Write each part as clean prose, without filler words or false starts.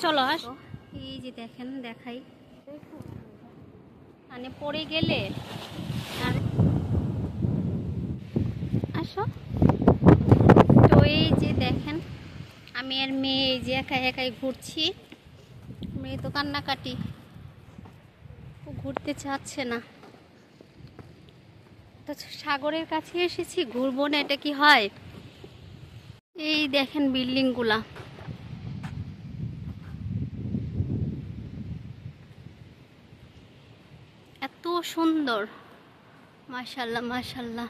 চলো আসো। এই যে দেখেন, দেখাই, মানে পড়ে গেলে আর আসো। তো এই যে দেখেন, আমি আর মেয়ে এই যে একাই একাই ঘুরছি। মেয়ে তো কান্নাকাটি, ও ঘুরতে চাচ্ছে না। তো সাগরের কাছে এসেছি, ঘুরবো না এটা কি হয়? এই দেখেন বিল্ডিং গুলা, এত সুন্দর, মাশাআল্লাহ মাশাআল্লাহ।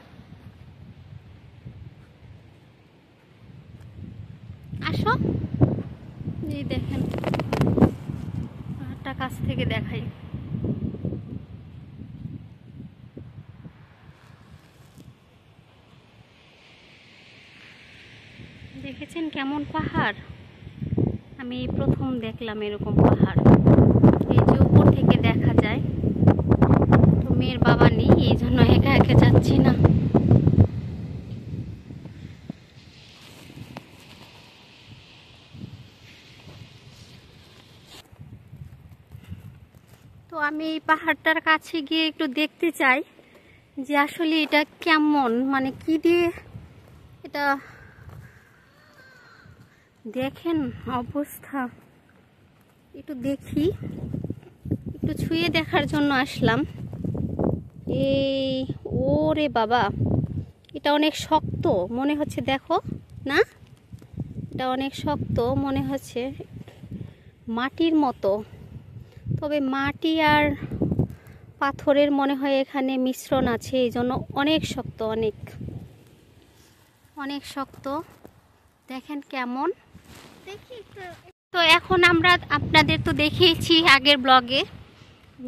আসো, এই দেখেন, একটা কাছ থেকে দেখাই। দেখেছেন কেমন পাহাড়? আমি এই প্রথম দেখলাম এরকম পাহাড়। এই যে উপর থেকে দেখা যায়। তো মেয়ের বাবা নেই, এই জন্য একা একা যাচ্ছি না। তো আমি এই পাহাড়টার কাছে গিয়ে একটু দেখতে চাই যে আসলে এটা কেমন, মানে কি দিয়ে এটা, দেখেন অবস্থা। একটু দেখি, একটু ছুঁয়ে দেখার জন্য আসলাম। এই ওরে বাবা, এটা অনেক শক্ত মনে হচ্ছে, দেখো না, এটা অনেক শক্ত মনে হচ্ছে, মাটির মতো। তবে মাটি আর পাথরের মনে হয় এখানে মিশ্রণ আছে, এই জন্য অনেক শক্ত, অনেক অনেক শক্ত। দেখেন কেমন। তো এখন আমরা আপনাদের তো দেখিয়েছি আগের ব্লগে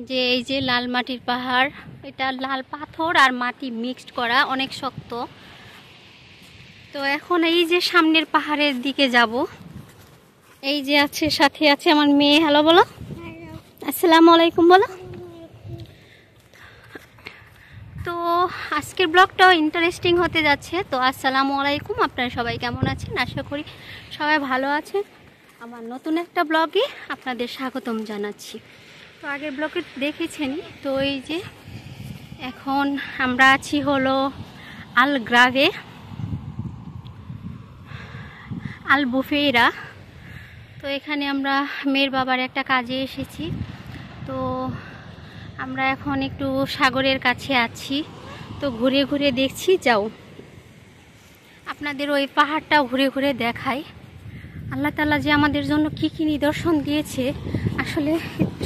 যে এই যে লাল মাটির পাহাড়, এটা লাল পাথর আর মাটি মিক্সড করা, অনেক শক্ত। তো এখন এই যে সামনের পাহাড়ের দিকে যাব। এই যে আছে, সাথে আছে আমার মেয়ে। হ্যালো বলো, আসসালামু আলাইকুম বলো। তো আজকের ব্লগটাও ইন্টারেস্টিং হতে যাচ্ছে। তো আসসালামু আলাইকুম, আপনারা সবাই কেমন আছেন? আশা করি সবাই ভালো আছেন। আমার নতুন একটা ব্লগে আপনাদের স্বাগতম জানাচ্ছি। তো আগের ব্লগে দেখেছেনই। তো এই যে এখন আমরা আছি হলো আলগ্রাভে, আলবুফেইরা। তো এখানে আমরা মেয়ের বাবার একটা কাজে এসেছি। তো আমরা এখন একটু সাগরের কাছে আছি। তো ঘুরে ঘুরে দেখছি, যাও আপনাদের ওই পাহাড়টাও ঘুরে ঘুরে দেখাই। আল্লাহ তাআলা যে আমাদের জন্য কি কি নিদর্শন দিয়েছে, আসলে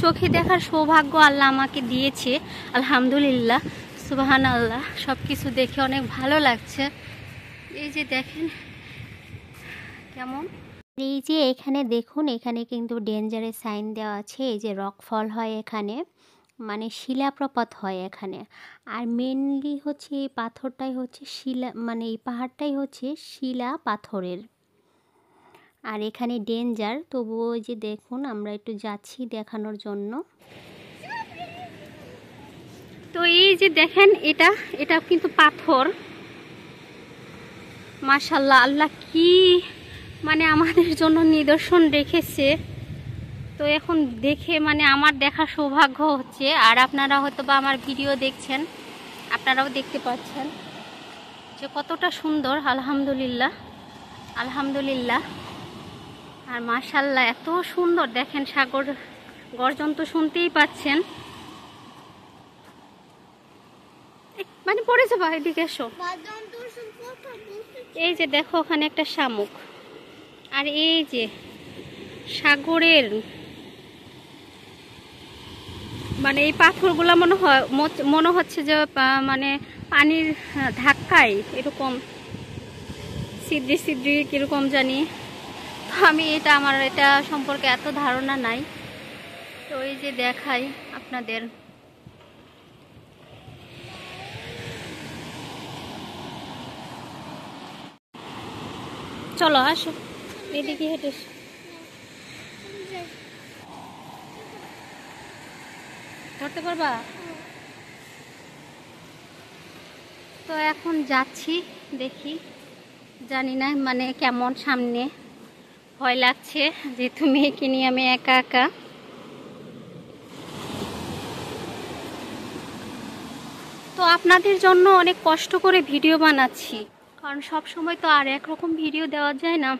চোখে দেখার সৌভাগ্য আল্লাহ আমাকে দিয়েছে। আলহামদুলিল্লাহ, সুবহানাল্লাহ। সব কিছু দেখে অনেক ভালো লাগছে। এই যে দেখেন কেমন। এই যে এখানে দেখুন, এখানে কিন্তু ডেঞ্জারের সাইন দেওয়া আছে। এই যে রকফল হয় এখানে, মানে শিলাপ্রপাত হয় এখানে। আর মেনলি হচ্ছে এই পাথরটাই হচ্ছে শিলা, মানে এই পাহাড়টাই হচ্ছে শিলা পাথরের। আর এখানে ডেঞ্জার, তবুও ওই যে দেখুন আমরা একটু যাচ্ছি দেখানোর জন্য। তো এই যে দেখেন, এটা কিন্তু পাথর। মাশাআল্লাহ, আল্লাহ কি মানে আমাদের জন্য নিদর্শন রেখেছে। তো এখন দেখে মানে আমার দেখা সৌভাগ্য হচ্ছে। আর আপনারা হয়তো বা আমার ভিডিও দেখছেন, আপনারাও দেখতে পাচ্ছেন যে কতটা সুন্দর। আলহামদুলিল্লাহ আলহামদুলিল্লাহ। আর মাশাআল্লাহ এত সুন্দর, দেখেন সাগর গর্জন তো শুনতেই পাচ্ছেন। মানে পড়ে যাবা, এদিকে এসো। এই যে দেখো ওখানে একটা শামুক। আর এই যে সাগরের মানে এই পাথরগুলো মনে হচ্ছে যে মানে পানির ধাক্কায় এরকম সিদ্রি সিদ্রি কিরকম জানি। আমি আমার এটা সম্পর্কে এত ধারণা নাই। তো এই যে দেখাই আপনাদের। চলো আসো, এদিকে হেঁটে ধরতে পারবা। তো এখন যাচ্ছি, দেখি, জানি না মানে কেমন সামনে। ভয় লাগছে যেহেতু মেয়েকে নিয়ে আমি একা একা। তো আপনাদের জন্য অনেক কষ্ট করে ভিডিও বানাচ্ছি, কারণ সব সময় তো আর একরকম ভিডিও দেওয়া যায় না।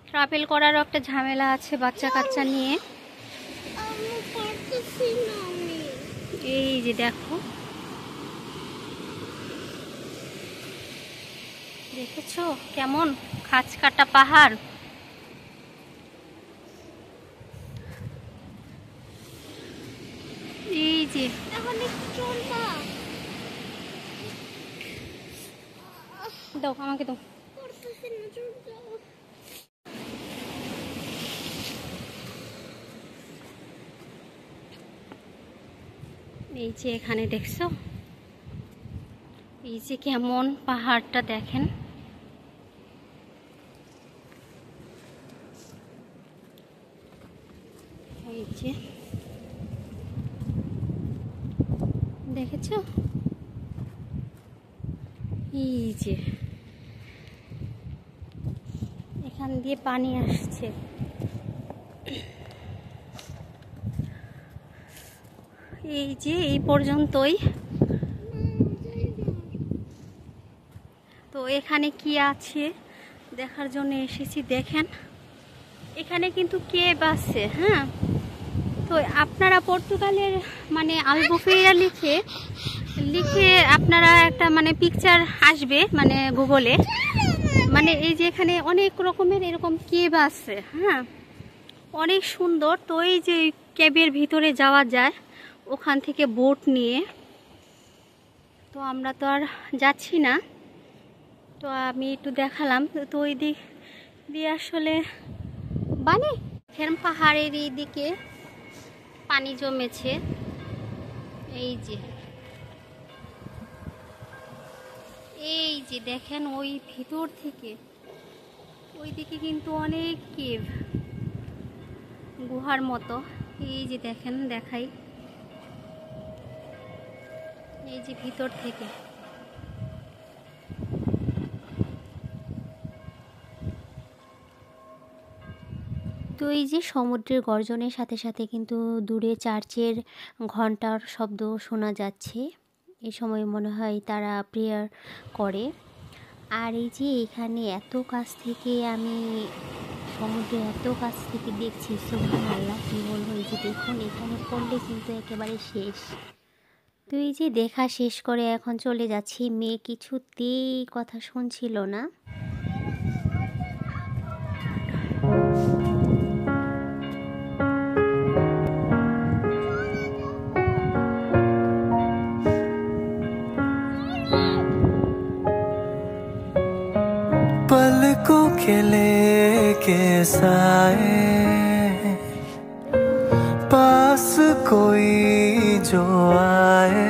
ট্রাভেল করারও একটা ঝামেলা আছে বাচ্চা কাচ্চা নিয়ে। এই যে দেখো, দেখেছো কেমন খাঁজ কাটা পাহাড়। এই যে দাও আমাকে দাও। এই যে এখানে দেখছো, এই যে কেমন পাহাড়টা দেখেন। এই যে দেখেছো, এই যে এখান দিয়ে পানি আসছে। এই যে এই পর্যন্তই। তো এখানে কি আছে দেখার জন্য এসেছি। দেখেন এখানে কিন্তু কেভ আছে। হ্যাঁ, তো আপনারা পর্তুগালের মানে আলবুফেরা লিখে আপনারা একটা মানে পিকচার আসবে মানে গুগলে, মানে এই যে এখানে অনেক রকমের এরকম কেভ আছে। হ্যাঁ, অনেক সুন্দর। তো এই যে কেভের ভিতরে যাওয়া যায় ওখান থেকে বোট নিয়ে। তো আমরা তো আর যাচ্ছি না, তো আমি একটু দেখালাম। তো ওই দিক দিয়ে আসলে মানে পাহাড়ের এই দিকে পানি জমেছে। এই যে দেখেন ওই ভিতর থেকে ওই দিকে কিন্তু অনেক কেভ, গুহার মতো। এই যে দেখেন, দেখাই, এই যে ভিতর থেকে। তো এই যে সমুদ্রের গর্জনের সাথে সাথে কিন্তু দূরে চার্চের ঘন্টার শব্দ শোনা যাচ্ছে। এই সময় মনে হয় তারা প্রেয়ার করে। আর এই যে এখানে এত কাছ থেকে আমি সমুদ্রের এত কাছ থেকে দেখছি, সুবহানাল্লাহ, কি বলবো। এই যে দেখুন, এখানে পড়লে কিন্তু একেবারে শেষ। তো এই যে দেখা শেষ করে এখন চলে যাচ্ছি। মেয়ে কিছুতেই কথা শুনছিল না। पलकों के लेके साए, पास कोई जो आए,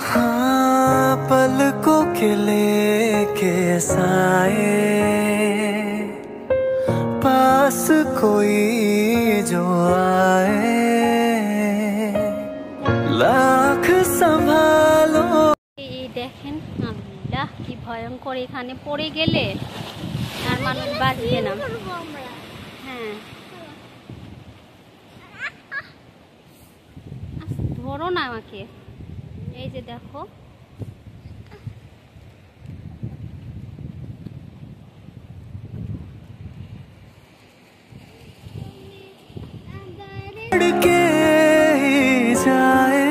हाँ पलकों के लेके साए, पास कोई जो आए, লাখ সম্ভালো। এই দেখেন, আল্লাহ কি ভয়ঙ্কর, এখানে পড়ে গেলে আর মানুষ বাঁচবে না। হ্যাঁ, ধরো না আমাকে। এই যে দেখো, के जाए,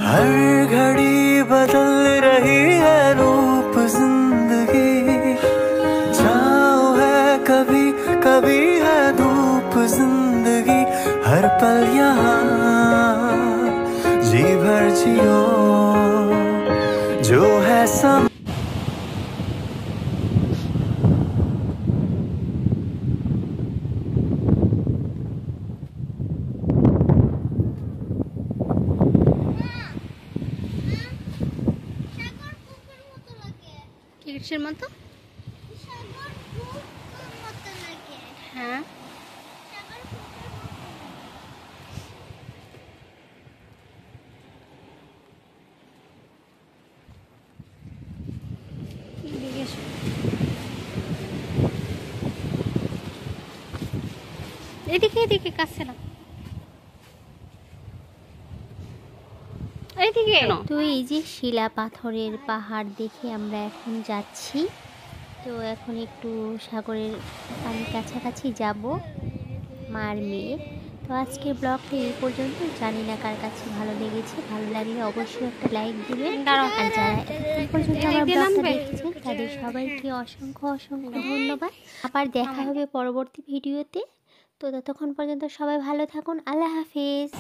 हर घड़ी बदल रही है रूप जिंदगी, छाँव है कभी कभी है धूप जिंदगी, हर पल यहाँ जी भर जियो जो है सम। কিসের মতো? হ্যাঁ, এদিকে এদিকে কাছে না, এইদিকে। তো এই যে শিলা পাথরের পাহাড় দেখে আমরা এখন যাচ্ছি। তো এখন একটু সাগরের পানির কাছাকাছি যাব মার মেয়ে। তো আজকের ব্লগটা এই পর্যন্ত। জানি না কার কাছে ভালো লেগেছে, ভালো লাগলে অবশ্যই একটা লাইক দিবেন। আর যারা এখন পর্যন্ত আমার ব্লগটা দেখেছেন তাদের সবাইকে অসংখ্য অসংখ্য ধন্যবাদ। আবার দেখা হবে পরবর্তী ভিডিওতে। তো ততক্ষণ পর্যন্ত সবাই ভালো থাকুন। আল্লাহ হাফেজ।